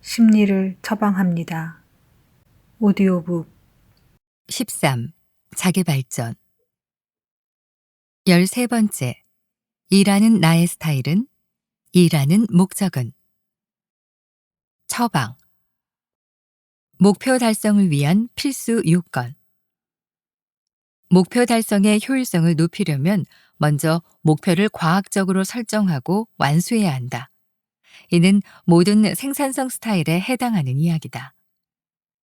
심리를 처방합니다. 오디오북 13. 자기발전 13번째. 일하는 나의 스타일은? 일하는 목적은? 처방. 목표 달성을 위한 필수 요건. 목표 달성의 효율성을 높이려면 먼저 목표를 과학적으로 설정하고 완수해야 한다. 이는 모든 생산성 스타일에 해당하는 이야기다.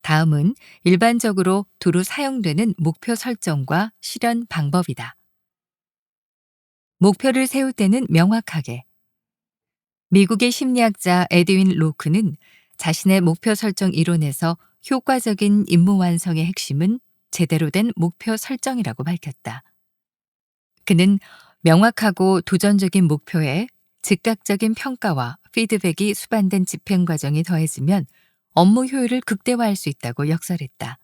다음은 일반적으로 두루 사용되는 목표 설정과 실현 방법이다. 목표를 세울 때는 명확하게. 미국의 심리학자 에드윈 로크는 자신의 목표 설정 이론에서 효과적인 임무 완성의 핵심은 제대로 된 목표 설정이라고 밝혔다. 그는 명확하고 도전적인 목표에 즉각적인 평가와 피드백이 수반된 집행 과정이 더해지면 업무 효율을 극대화할 수 있다고 역설했다.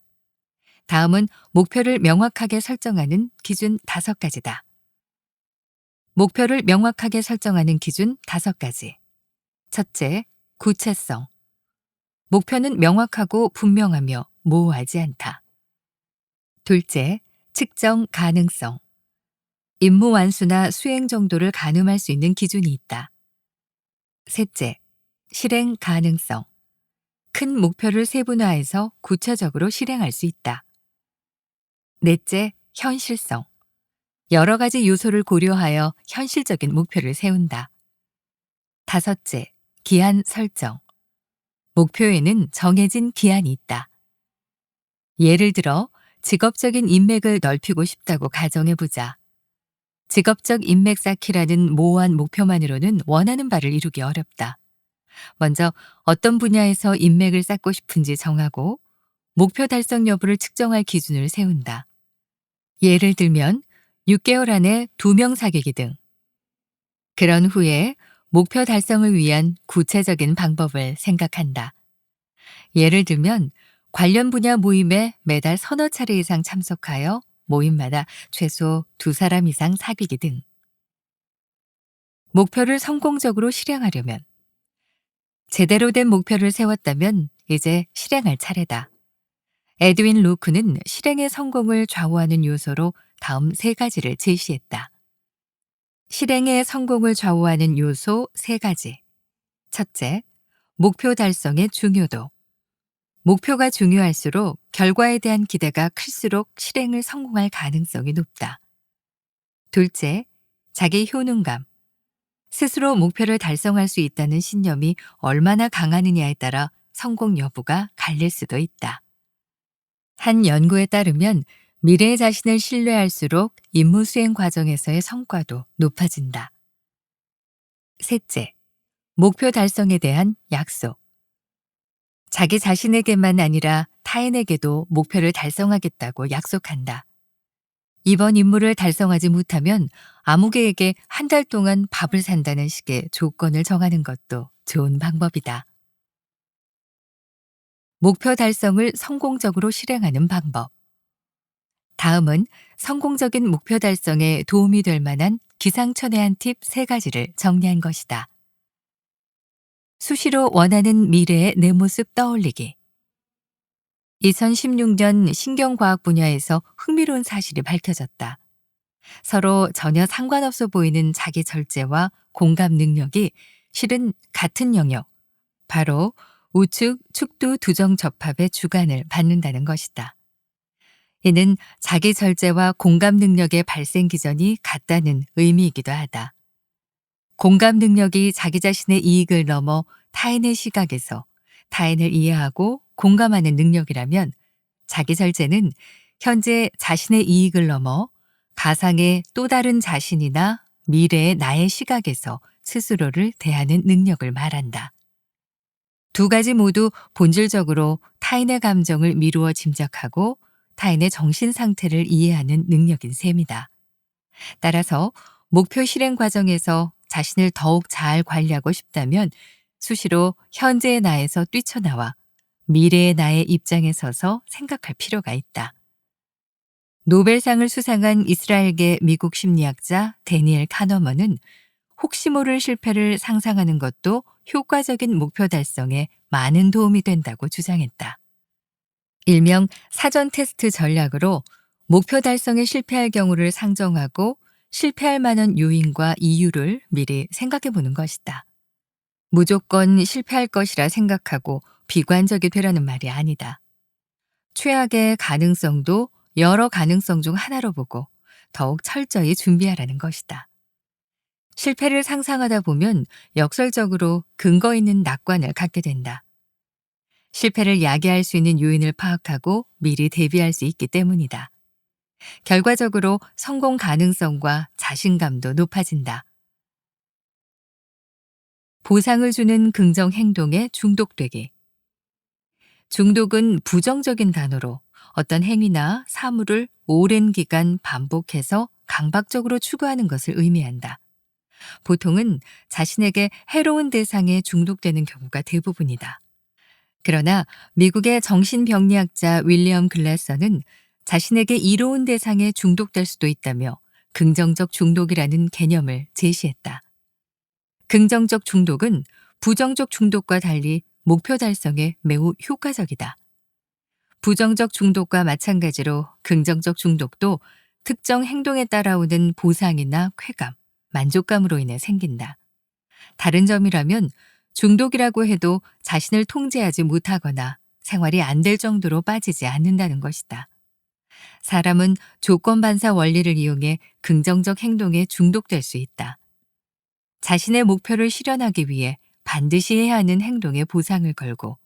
다음은 목표를 명확하게 설정하는 기준 5가지다. 목표를 명확하게 설정하는 기준 5가지. 첫째, 구체성. 목표는 명확하고 분명하며 모호하지 않다. 둘째, 측정 가능성. 임무 완수나 수행 정도를 가늠할 수 있는 기준이 있다. 셋째, 실행 가능성. 큰 목표를 세분화해서 구체적으로 실행할 수 있다. 넷째, 현실성. 여러 가지 요소를 고려하여 현실적인 목표를 세운다. 다섯째, 기한 설정. 목표에는 정해진 기한이 있다. 예를 들어 직업적인 인맥을 넓히고 싶다고 가정해보자. 직업적 인맥 쌓기라는 모호한 목표만으로는 원하는 바를 이루기 어렵다. 먼저 어떤 분야에서 인맥을 쌓고 싶은지 정하고 목표 달성 여부를 측정할 기준을 세운다. 예를 들면 6개월 안에 2명 사귀기 등. 그런 후에 목표 달성을 위한 구체적인 방법을 생각한다. 예를 들면 관련 분야 모임에 매달 서너 차례 이상 참석하여 모임마다 최소 2사람 이상 사귀기 등. 목표를 성공적으로 실행하려면 제대로 된 목표를 세웠다면 이제 실행할 차례다. 에드윈 로크는 실행의 성공을 좌우하는 요소로 다음 3가지를 제시했다. 실행의 성공을 좌우하는 요소 3가지. 첫째, 목표 달성의 중요도. 목표가 중요할수록 결과에 대한 기대가 클수록 실행을 성공할 가능성이 높다. 둘째, 자기 효능감. 스스로 목표를 달성할 수 있다는 신념이 얼마나 강하느냐에 따라 성공 여부가 갈릴 수도 있다. 한 연구에 따르면 미래의 자신을 신뢰할수록 임무 수행 과정에서의 성과도 높아진다. 셋째, 목표 달성에 대한 약속. 자기 자신에게만 아니라 타인에게도 목표를 달성하겠다고 약속한다. 이번 임무를 달성하지 못하면 아무개에게 1달 동안 밥을 산다는 식의 조건을 정하는 것도 좋은 방법이다. 목표 달성을 성공적으로 실행하는 방법. 다음은 성공적인 목표 달성에 도움이 될 만한 기상천외한 팁 3가지를 정리한 것이다. 수시로 원하는 미래의 내 모습 떠올리기. 2016년 신경과학 분야에서 흥미로운 사실이 밝혀졌다. 서로 전혀 상관없어 보이는 자기 절제와 공감 능력이 실은 같은 영역, 바로 우측 축두 두정 접합의 주관을 받는다는 것이다. 이는 자기 절제와 공감 능력의 발생 기전이 같다는 의미이기도 하다. 공감 능력이 자기 자신의 이익을 넘어 타인의 시각에서 타인을 이해하고 공감하는 능력이라면 자기 절제는 현재 자신의 이익을 넘어 가상의 또 다른 자신이나 미래의 나의 시각에서 스스로를 대하는 능력을 말한다. 2가지 모두 본질적으로 타인의 감정을 미루어 짐작하고 타인의 정신 상태를 이해하는 능력인 셈이다. 따라서 목표 실행 과정에서 자신을 더욱 잘 관리하고 싶다면 수시로 현재의 나에서 뛰쳐나와 미래의 나의 입장에 서서 생각할 필요가 있다. 노벨상을 수상한 이스라엘계 미국 심리학자 데니엘 카너먼은 혹시 모를 실패를 상상하는 것도 효과적인 목표 달성에 많은 도움이 된다고 주장했다. 일명 사전 테스트 전략으로 목표 달성에 실패할 경우를 상정하고 실패할 만한 요인과 이유를 미리 생각해 보는 것이다. 무조건 실패할 것이라 생각하고 비관적이 되라는 말이 아니다. 최악의 가능성도 여러 가능성 중 하나로 보고 더욱 철저히 준비하라는 것이다. 실패를 상상하다 보면 역설적으로 근거 있는 낙관을 갖게 된다. 실패를 야기할 수 있는 요인을 파악하고 미리 대비할 수 있기 때문이다. 결과적으로 성공 가능성과 자신감도 높아진다. 보상을 주는 긍정 행동에 중독되기. 중독은 부정적인 단어로 어떤 행위나 사물을 오랜 기간 반복해서 강박적으로 추구하는 것을 의미한다. 보통은 자신에게 해로운 대상에 중독되는 경우가 대부분이다. 그러나 미국의 정신병리학자 윌리엄 글래서는 자신에게 이로운 대상에 중독될 수도 있다며 긍정적 중독이라는 개념을 제시했다. 긍정적 중독은 부정적 중독과 달리 목표 달성에 매우 효과적이다. 부정적 중독과 마찬가지로 긍정적 중독도 특정 행동에 따라오는 보상이나 쾌감, 만족감으로 인해 생긴다. 다른 점이라면 중독이라고 해도 자신을 통제하지 못하거나 생활이 안 될 정도로 빠지지 않는다는 것이다. 사람은 조건 반사 원리를 이용해 긍정적 행동에 중독될 수 있다. 자신의 목표를 실현하기 위해 반드시 해야 하는 행동에 보상을 걸고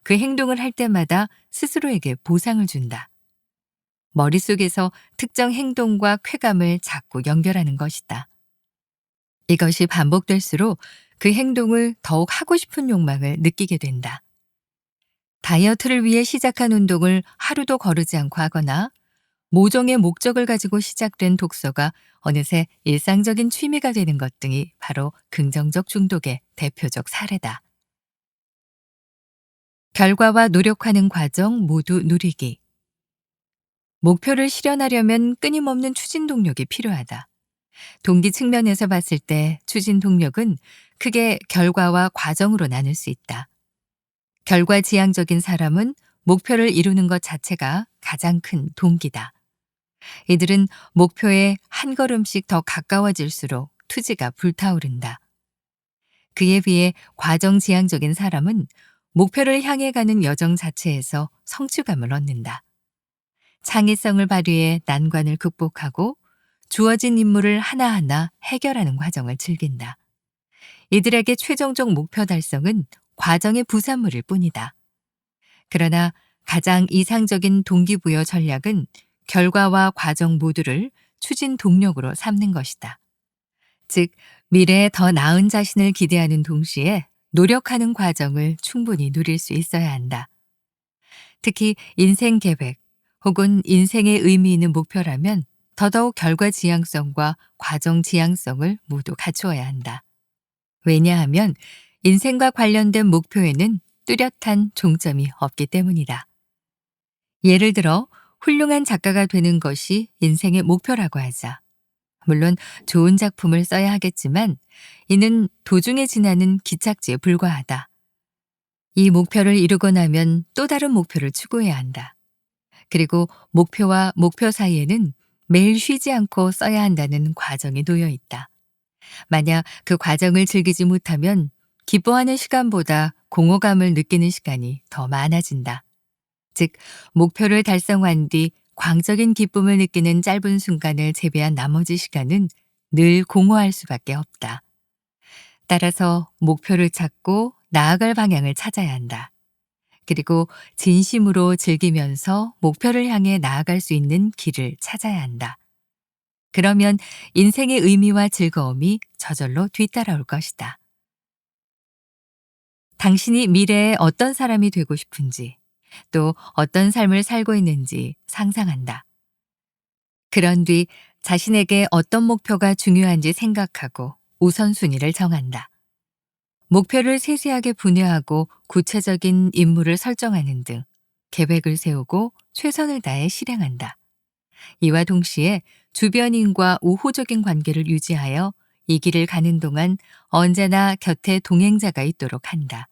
그 행동을 할 때마다 스스로에게 보상을 준다. 머릿속에서 특정 행동과 쾌감을 자꾸 연결하는 것이다. 이것이 반복될수록 그 행동을 더욱 하고 싶은 욕망을 느끼게 된다. 다이어트를 위해 시작한 운동을 하루도 거르지 않고 하거나 모종의 목적을 가지고 시작된 독서가 어느새 일상적인 취미가 되는 것 등이 바로 긍정적 중독의 대표적 사례다. 결과와 노력하는 과정 모두 누리기. 목표를 실현하려면 끊임없는 추진 동력이 필요하다. 동기 측면에서 봤을 때 추진 동력은 크게 결과와 과정으로 나눌 수 있다. 결과 지향적인 사람은 목표를 이루는 것 자체가 가장 큰 동기다. 이들은 목표에 한 걸음씩 더 가까워질수록 투지가 불타오른다. 그에 비해 과정 지향적인 사람은 목표를 향해 가는 여정 자체에서 성취감을 얻는다. 창의성을 발휘해 난관을 극복하고 주어진 임무를 하나하나 해결하는 과정을 즐긴다. 이들에게 최종적 목표 달성은 과정의 부산물일 뿐이다. 그러나 가장 이상적인 동기부여 전략은 결과와 과정 모두를 추진 동력으로 삼는 것이다. 즉, 미래에 더 나은 자신을 기대하는 동시에 노력하는 과정을 충분히 누릴 수 있어야 한다. 특히 인생 계획 혹은 인생의 의미 있는 목표라면 더더욱 결과 지향성과 과정 지향성을 모두 갖추어야 한다. 왜냐하면 인생과 관련된 목표에는 뚜렷한 종점이 없기 때문이다. 예를 들어 훌륭한 작가가 되는 것이 인생의 목표라고 하자. 물론 좋은 작품을 써야 하겠지만 이는 도중에 지나는 기착지에 불과하다. 이 목표를 이루고 나면 또 다른 목표를 추구해야 한다. 그리고 목표와 목표 사이에는 매일 쉬지 않고 써야 한다는 과정이 놓여 있다. 만약 그 과정을 즐기지 못하면 기뻐하는 시간보다 공허감을 느끼는 시간이 더 많아진다. 즉, 목표를 달성한 뒤 광적인 기쁨을 느끼는 짧은 순간을 제외한 나머지 시간은 늘 공허할 수밖에 없다. 따라서 목표를 찾고 나아갈 방향을 찾아야 한다. 그리고 진심으로 즐기면서 목표를 향해 나아갈 수 있는 길을 찾아야 한다. 그러면 인생의 의미와 즐거움이 저절로 뒤따라올 것이다. 당신이 미래에 어떤 사람이 되고 싶은지, 또 어떤 삶을 살고 있는지 상상한다. 그런 뒤 자신에게 어떤 목표가 중요한지 생각하고 우선순위를 정한다. 목표를 세세하게 분야하고 구체적인 임무를 설정하는 등 계획을 세우고 최선을 다해 실행한다. 이와 동시에 주변인과 우호적인 관계를 유지하여 이 길을 가는 동안 언제나 곁에 동행자가 있도록 한다.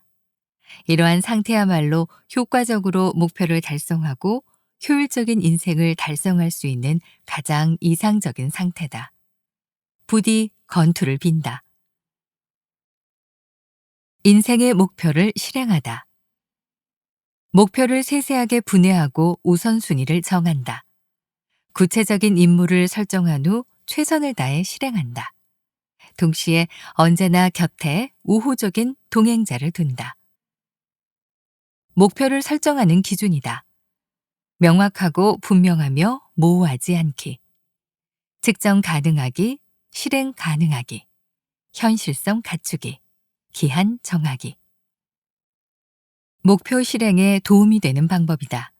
이러한 상태야말로 효과적으로 목표를 달성하고 효율적인 인생을 달성할 수 있는 가장 이상적인 상태다. 부디 건투를 빈다. 인생의 목표를 실행하다. 목표를 세세하게 분해하고 우선순위를 정한다. 구체적인 임무를 설정한 후 최선을 다해 실행한다. 동시에 언제나 곁에 우호적인 동행자를 둔다. 목표를 설정하는 기준이다. 명확하고 분명하며 모호하지 않기. 측정 가능하기, 실행 가능하기. 현실성 갖추기. 기한 정하기. 목표 실행에 도움이 되는 방법이다.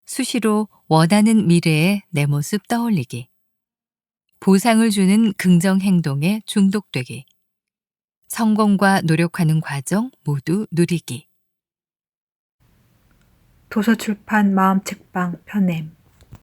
수시로 원하는 미래의 내 모습 떠올리기. 보상을 주는 긍정 행동에 중독되기. 성공과 노력하는 과정 모두 누리기. 도서출판 마음책방 편엠